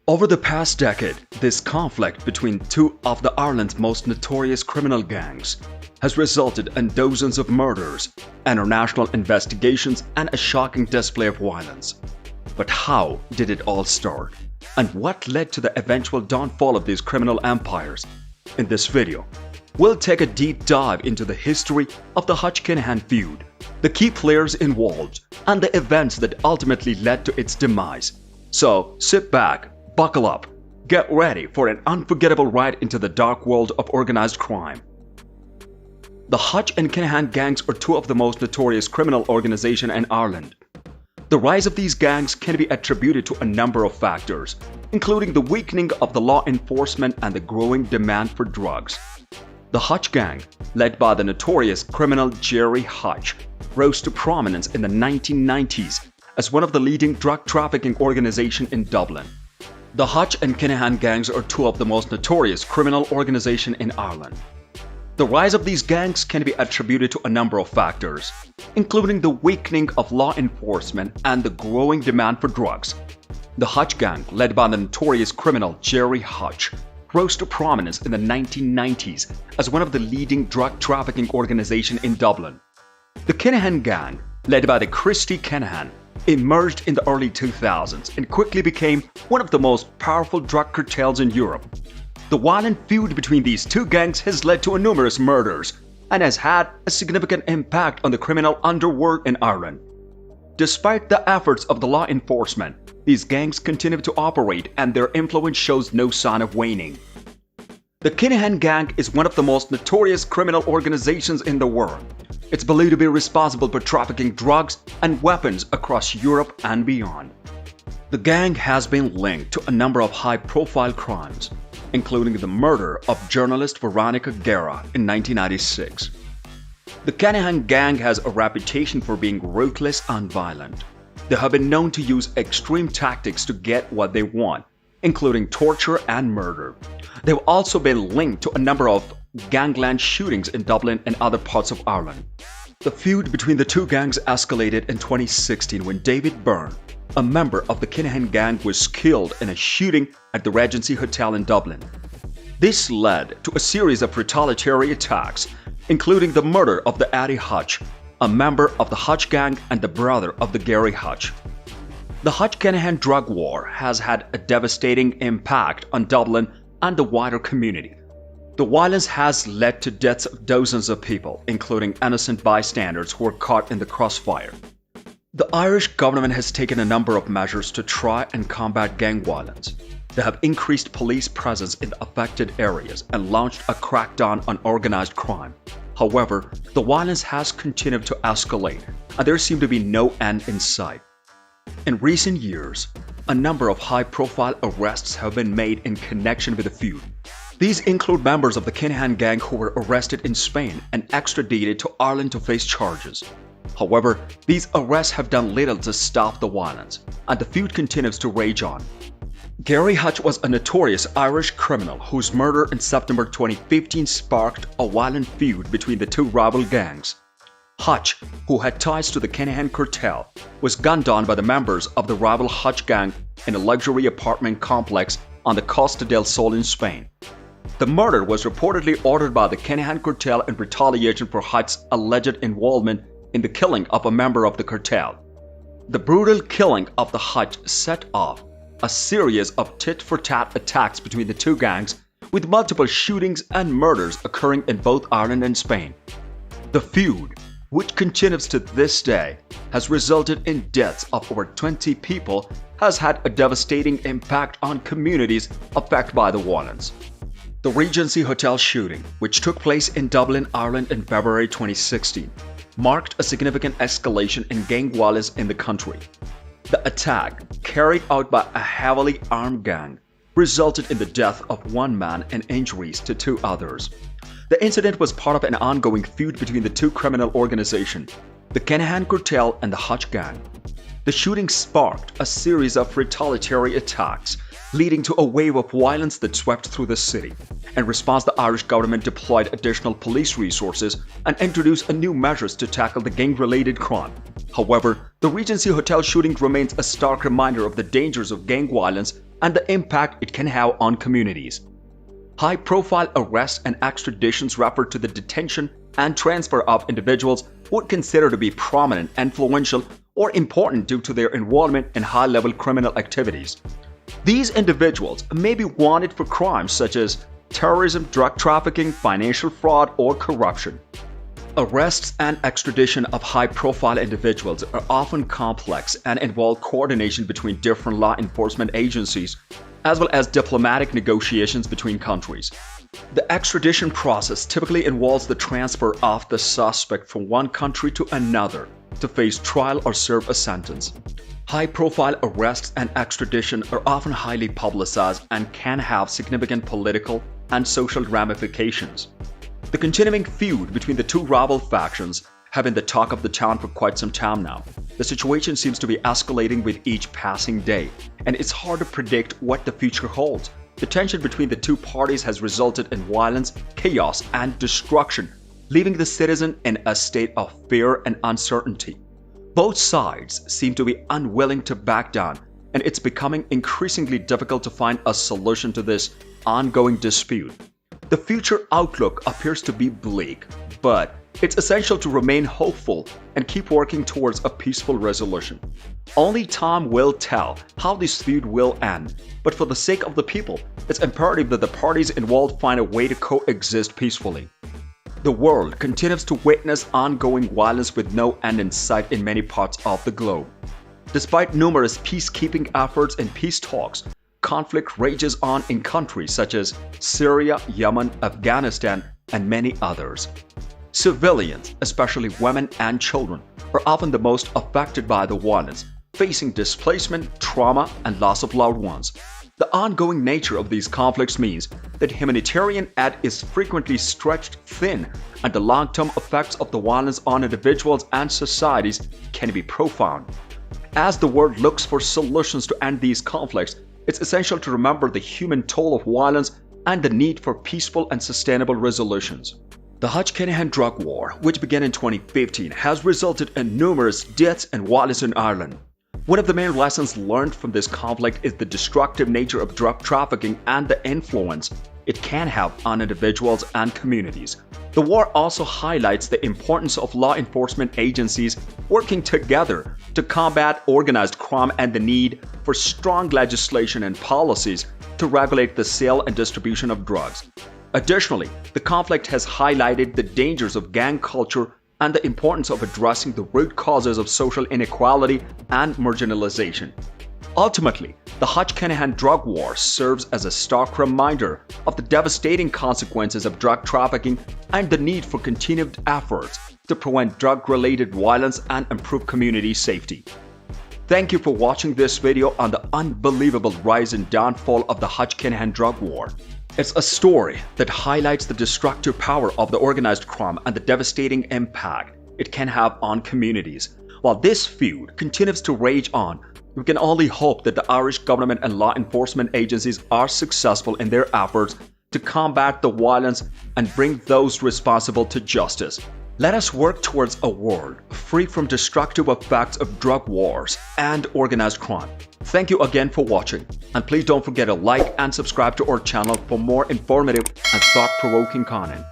Over the past decade, this conflict between two of Ireland's most notorious criminal gangs has resulted in dozens of murders, international investigations, and a shocking display of violence. But how did it all start? And what led to the eventual downfall of these criminal empires? In this video, we'll take a deep dive into the history of the Hutch-Kinahan feud, the key players involved, and the events that ultimately led to its demise. So sit back, buckle up, get ready for an unforgettable ride into the dark world of organized crime. The Hutch and Kinahan gangs are two of the most notorious criminal organizations in Ireland. The rise of these gangs can be attributed to a number of factors, including the weakening of the law enforcement and the growing demand for drugs. The Hutch gang, led by the notorious criminal Gerry Hutch, rose to prominence in the 1990s as one of the leading drug trafficking organizations in Dublin. The Hutch and Kinahan gangs are two of the most notorious criminal organizations in Ireland. The rise of these gangs can be attributed to a number of factors, including the weakening of law enforcement and the growing demand for drugs. The Hutch gang, led by the notorious criminal Gerry Hutch, rose to prominence in the 1990s as one of the leading drug trafficking organizations in Dublin. The Kinahan gang, led by the Christy Kinahan, emerged in the early 2000s and quickly became one of the most powerful drug cartels in Europe. The violent feud between these two gangs has led to numerous murders and has had a significant impact on the criminal underworld in Ireland. Despite the efforts of the law enforcement, these gangs continue to operate and their influence shows no sign of waning. The Kinahan gang is one of the most notorious criminal organizations in the world. It's believed to be responsible for trafficking drugs and weapons across Europe and beyond. The gang has been linked to a number of high-profile crimes, including the murder of journalist Veronica Guerra in 1996. The Kinahan gang has a reputation for being ruthless and violent. They have been known to use extreme tactics to get what they want, including torture and murder. They've also been linked to a number of gangland shootings in Dublin and other parts of Ireland. The feud between the two gangs escalated in 2016 when David Byrne, a member of the Kinahan gang, was killed in a shooting at the Regency Hotel in Dublin. This led to a series of retaliatory attacks, including the murder of the Eddie Hutch, a member of the Hutch gang and the brother of the Gerry Hutch. The Hutch-Kinahan drug war has had a devastating impact on Dublin and the wider community. The violence has led to deaths of dozens of people, including innocent bystanders who were caught in the crossfire. The Irish government has taken a number of measures to try and combat gang violence. They have increased police presence in the affected areas and launched a crackdown on organized crime. However, the violence has continued to escalate, and there seems to be no end in sight. In recent years, a number of high-profile arrests have been made in connection with the feud. These include members of the Kinahan gang who were arrested in Spain and extradited to Ireland to face charges. However, these arrests have done little to stop the violence, and the feud continues to rage on. Gerry Hutch was a notorious Irish criminal whose murder in September 2015 sparked a violent feud between the two rival gangs. Hutch, who had ties to the Kinahan cartel, was gunned down by the members of the rival Hutch gang in a luxury apartment complex on the Costa del Sol in Spain. The murder was reportedly ordered by the Kinahan cartel in retaliation for Hutch's alleged involvement in the killing of a member of the cartel. The brutal killing of the Hutch set off a series of tit-for-tat attacks between the two gangs, with multiple shootings and murders occurring in both Ireland and Spain. The feud, which continues to this day, has resulted in deaths of over 20 people, has had a devastating impact on communities affected by the violence. The Regency Hotel shooting, which took place in Dublin, Ireland in February 2016, marked a significant escalation in gang violence in the country. The attack, carried out by a heavily armed gang, resulted in the death of one man and injuries to two others. The incident was part of an ongoing feud between the two criminal organizations, the Kinahan cartel and the Hutch gang. The shooting sparked a series of retaliatory attacks, leading to a wave of violence that swept through the city. In response, the Irish government deployed additional police resources and introduced new measures to tackle the gang-related crime. However, the Regency Hotel shooting remains a stark reminder of the dangers of gang violence and the impact it can have on communities. High-profile arrests and extraditions refer to the detention and transfer of individuals who would consider to be prominent, influential, or important due to their involvement in high-level criminal activities. These individuals may be wanted for crimes such as terrorism, drug trafficking, financial fraud, or corruption. Arrests and extradition of high-profile individuals are often complex and involve coordination between different law enforcement agencies, as well as diplomatic negotiations between countries. The extradition process typically involves the transfer of the suspect from one country to another to face trial or serve a sentence. High-profile arrests and extradition are often highly publicized and can have significant political and social ramifications. The continuing feud between the two rival factions have been the talk of the town for quite some time now. The situation seems to be escalating with each passing day, and it's hard to predict what the future holds. The tension between the two parties has resulted in violence, chaos, and destruction, leaving the citizen in a state of fear and uncertainty. Both sides seem to be unwilling to back down, and it's becoming increasingly difficult to find a solution to this ongoing dispute. The future outlook appears to be bleak, but it's essential to remain hopeful and keep working towards a peaceful resolution. Only time will tell how this feud will end, but for the sake of the people, it's imperative that the parties involved find a way to coexist peacefully. The world continues to witness ongoing violence with no end in sight in many parts of the globe. Despite numerous peacekeeping efforts and peace talks, conflict rages on in countries such as Syria, Yemen, Afghanistan, and many others. Civilians, especially women and children, are often the most affected by the violence, facing displacement, trauma, and loss of loved ones. The ongoing nature of these conflicts means that humanitarian aid is frequently stretched thin, and the long-term effects of the violence on individuals and societies can be profound. As the world looks for solutions to end these conflicts, it's essential to remember the human toll of violence and the need for peaceful and sustainable resolutions. The Hutch-Kinahan drug war, which began in 2015, has resulted in numerous deaths and violence in Ireland. One of the main lessons learned from this conflict is the destructive nature of drug trafficking and the influence it can have on individuals and communities. The war also highlights the importance of law enforcement agencies working together to combat organized crime and the need for strong legislation and policies to regulate the sale and distribution of drugs. Additionally, the conflict has highlighted the dangers of gang culture and the importance of addressing the root causes of social inequality and marginalization. Ultimately, the Hutch-Kinahan drug war serves as a stark reminder of the devastating consequences of drug trafficking and the need for continued efforts to prevent drug-related violence and improve community safety. Thank you for watching this video on the unbelievable rise and downfall of the Hutch-Kinahan drug war. It's a story that highlights the destructive power of the organized crime and the devastating impact it can have on communities. While this feud continues to rage on, we can only hope that the Irish government and law enforcement agencies are successful in their efforts to combat the violence and bring those responsible to justice. Let us work towards a world free from destructive effects of drug wars and organized crime. Thank you again for watching, and please don't forget to like and subscribe to our channel for more informative and thought-provoking content.